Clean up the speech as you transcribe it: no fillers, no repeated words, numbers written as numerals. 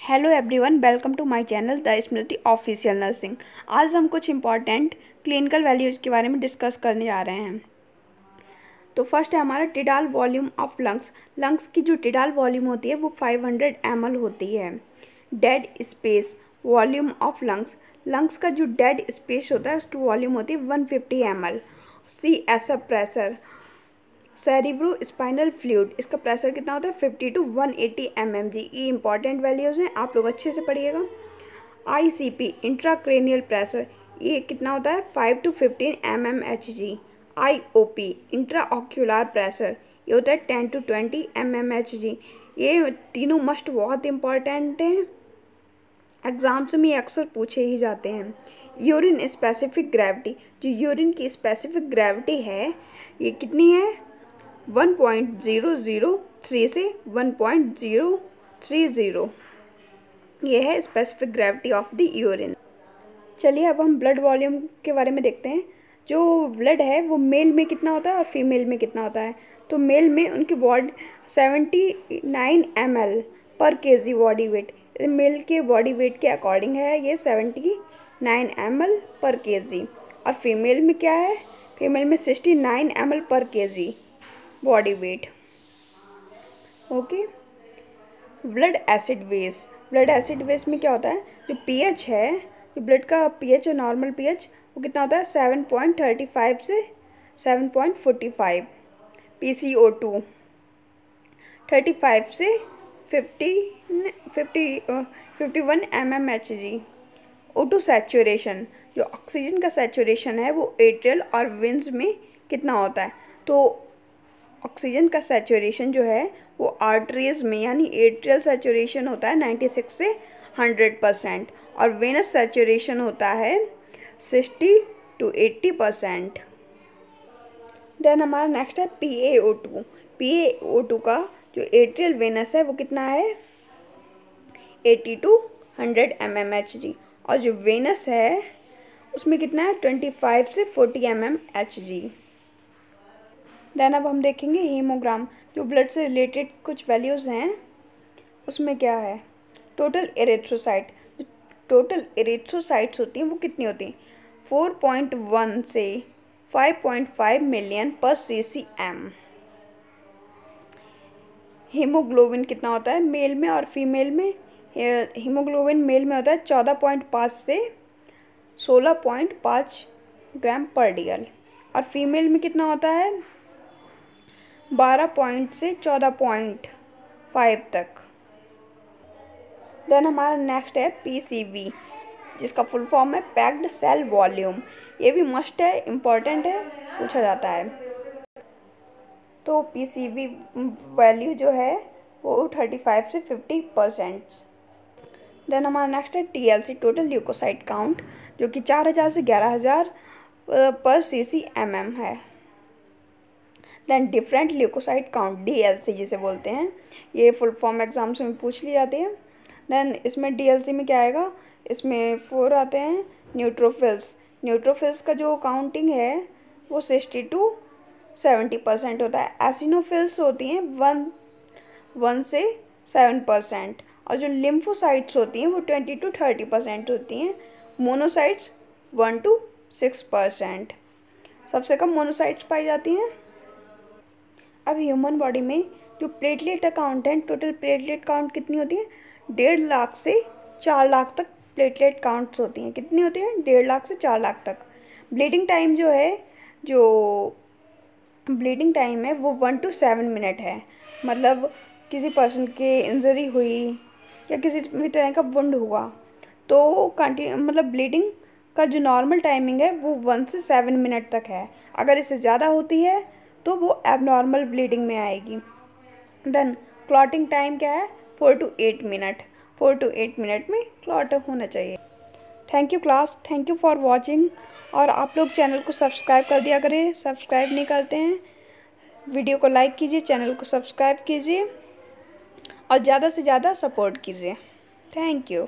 Hello everyone, welcome to my channel the Smriti official nursing. आज हम कुछ इंपॉर्टेंट क्लिनिकल वैल्यूज़ के बारे में डिस्कस करने जा रहे हैं। तो फर्स्ट है हमारा टिडाल वॉल्यूम ऑफ लंग्स। लंग्स की जो टिडाल वॉल्यूम होती है वो 500 ml होती है। Dead space volume of lungs, lungs का जो डेड स्पेस होता है उसकी वॉल्यूम होती है 150 ml। CSF pressure, cerebro spinal fluid, इसका प्रेशर कितना होता है 50 to 180 mmg। ये इंपॉर्टेंट वैल्यूज़ हैं, आप लोग अच्छे से पढ़िएगा। ICP इंट्राक्रेनियल प्रेशर, ये कितना होता है 5 to 15 mmHg। IOP intraocular pressure, ये होता है 10 to 20 mmHg। ये तीनों मस्ट बहुत इंपॉर्टेंट हैं, एग्ज़ाम्स में अक्सर पूछे ही जाते हैं। यूरिन स्पेसिफिक ग्रेविटी, जो यूरिन की स्पेसिफिक ग्रेविटी है ये कितनी है 1.003 से 1.030, ये है specific gravity of the urine. चलिए अब हम ब्लड वॉल्यूम के बारे में देखते हैं। जो ब्लड है वो मेल में कितना होता है और फीमेल में कितना होता है। तो मेल में उनकी बॉडी 79 ml पर kg बॉडी वेट, मेल के बॉडी वेट के अकॉर्डिंग है ये 79 ml पर kg। और फीमेल में क्या है, फीमेल में 69 ml पर kg body weight. Okay, blood acid base, blood acid base में क्या होता है, जो पीएच है, जो ब्लड का पीएच है, नॉर्मल पीएच वो कितना होता है 7.35 से 7.45। PCO2 35 से 51 mmHg। O2 सैचुरेशन, जो ऑक्सीजन का सैचुरेशन है वो एट्रियल और वेन्स में कितना होता है। तो ऑक्सीजन का सैचुरेशन जो है वो आर्टरीज में यानी एट्रियल सैचुरेशन होता है 96 से 100% और वेनस सैचुरेशन होता है 60 to 80%। देन हमारा नेक्स्ट है PaO2। PaO2 का जो एट्रियल वेनस है वो कितना है 80 to 100 mmHg और जो वेनस है उसमें कितना है 25 से 40 mmHg। देन अब हम देखेंगे हीमोग्राम, जो ब्लड से रिलेटेड कुछ वैल्यूज़ हैं उसमें क्या है। टोटल एरिथ्रोसाइट, टोटल एरिथ्रोसाइट्स होती हैं वो कितनी होती हैं 4.1 से 5.5 मिलियन पर ccm। हीमोग्लोबिन कितना होता है मेल में और फीमेल में, हीमोग्लोबिन मेल में होता है 14.5 से 16.5 ग्राम पर डेल और फीमेल में कितना होता है 12 से 14.5 तक। देन हमारा नेक्स्ट है PCV, जिसका फुल फॉर्म है पैक्ड सेल वॉल्यूम। ये भी मस्ट है, इम्पॉर्टेंट है, पूछा जाता है। तो PCV वैल्यू जो है वो 35 से 50%। देन हमारा नेक्स्ट है TLC, टोटल ल्यूकोसाइट काउंट, जो कि 4000 से 11000 पर ccmm है। Then different leukocyte count DLC जिसे बोलते हैं, ये फुल फॉर्म एग्जाम्स में पूछ ली जाती है। देन इसमें DLC में क्या आएगा, इसमें 4 आते हैं न्यूट्रोफिल्स। न्यूट्रोफिल्स का जो काउंटिंग है वो 60 to 70% होता है। एसिनोफिल्स होती हैं 1 से 7% और जो लिम्फोसाइट्स होती हैं वो 20 to 30% होती हैं। मोनोसाइट्स 1 to 6%, सबसे कम मोनोसाइट्स पाई जाती हैं। अब ह्यूमन बॉडी में जो प्लेटलेट काउंट है, टोटल प्लेटलेट काउंट कितनी होती है 1.5 लाख से 4 लाख तक प्लेटलेट काउंट्स होती हैं। कितनी होती है 1.5 लाख से 4 लाख तक। ब्लीडिंग टाइम जो है, जो ब्लीडिंग टाइम है वो 1 to 7 मिनट है। मतलब किसी पर्सन के इंजरी हुई या किसी भी तरह का वुंड हुआ तो मतलब ब्लीडिंग का जो नॉर्मल टाइमिंग है वो 1 से 7 मिनट तक है। अगर इससे ज़्यादा होती है तो वो एबनॉर्मल ब्लीडिंग में आएगी। देन क्लॉटिंग टाइम क्या है 4 to 8 मिनट, 4 to 8 मिनट में क्लॉट होना चाहिए। Thank you class, thank you for watching. और आप लोग चैनल को सब्सक्राइब कर दिया करें, सब्सक्राइब नहीं करते हैं वीडियो को लाइक कीजिए, चैनल को सब्सक्राइब कीजिए और ज़्यादा से ज़्यादा सपोर्ट कीजिए। Thank you.